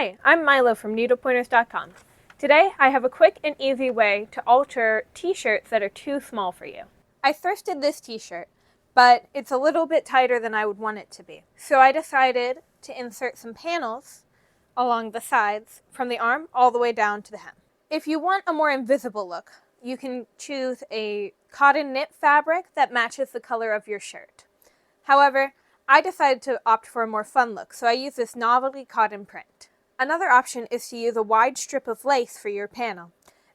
Hi, I'm Milo from needlepointers.com. Today I have a quick and easy way to alter t-shirts that are too small for you. I thrifted this t-shirt, but it's a little bit tighter than I would want it to be. So I decided to insert some panels along the sides from the arm all the way down to the hem. If you want a more invisible look, you can choose a cotton knit fabric that matches the color of your shirt. However, I decided to opt for a more fun look, so I use this novelty cotton print. Another option is to use a wide strip of lace for your panel,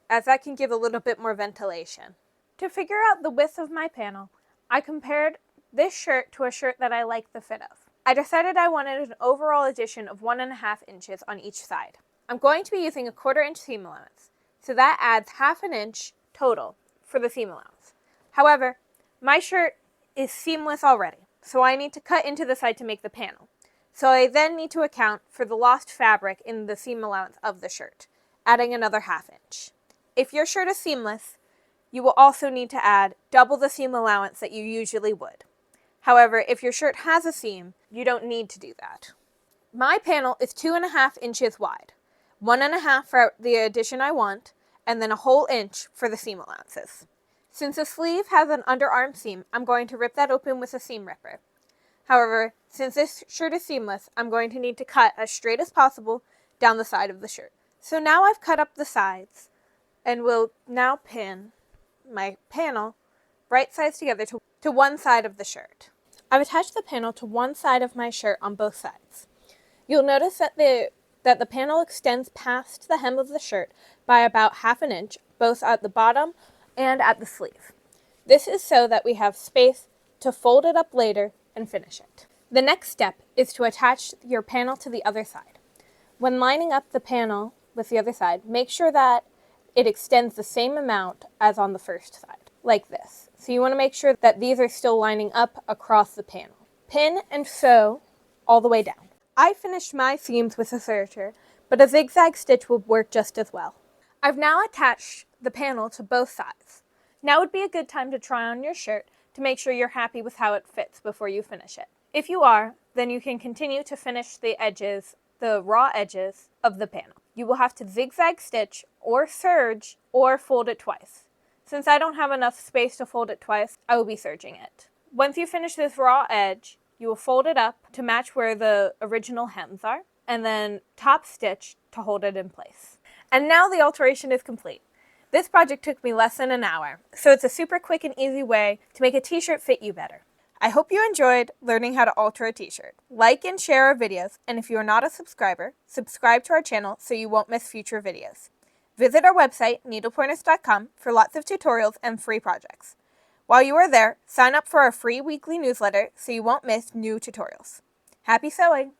as that can give a little bit more ventilation. To figure out the width of my panel, I compared this shirt to a shirt that I like the fit of. I decided I wanted an overall addition of 1.5 inches on each side. I'm going to be using a 1/4 inch seam allowance, so that adds 1/2 inch total for the seam allowance. However, my shirt is seamless already, so I need to cut into the side to make the panel. So I then need to account for the lost fabric in the seam allowance of the shirt, adding another 1/2 inch. If your shirt is seamless, you will also need to add double the seam allowance that you usually would. However, if your shirt has a seam, you don't need to do that. My panel is 2.5 inches wide, 1.5 for the addition I want, and then a whole inch for the seam allowances. Since the sleeve has an underarm seam, I'm going to rip that open with a seam ripper. However, since this shirt is seamless, I'm going to need to cut as straight as possible down the side of the shirt. So now I've cut up the sides, and will now pin my panel right sides together to one side of the shirt. I've attached the panel to one side of my shirt on both sides. You'll notice that the panel extends past the hem of the shirt by about 1/2 inch, both at the bottom and at the sleeve. This is so that we have space to fold it up later and finish it. The next step is to attach your panel to the other side. When lining up the panel with the other side, make sure that it extends the same amount as on the first side, like this. So you want to make sure that these are still lining up across the panel. Pin and sew all the way down. I finished my seams with a serger, but a zigzag stitch will work just as well. I've now attached the panel to both sides. Now would be a good time to try on your shirt to make sure you're happy with how it fits before you finish it. If you are, then you can continue to finish the edges, the raw edges of the panel. You will have to zigzag stitch or serge or fold it twice. Since I don't have enough space to fold it twice, I will be serging it. Once you finish this raw edge, you will fold it up to match where the original hems are, and then top stitch to hold it in place. And now the alteration is complete. This project took me less than an hour, so it's a super quick and easy way to make a t-shirt fit you better. I hope you enjoyed learning how to alter a t-shirt. Like and share our videos, and if you are not a subscriber, subscribe to our channel so you won't miss future videos. Visit our website, needlepointers.com, for lots of tutorials and free projects. While you are there, sign up for our free weekly newsletter so you won't miss new tutorials. Happy sewing!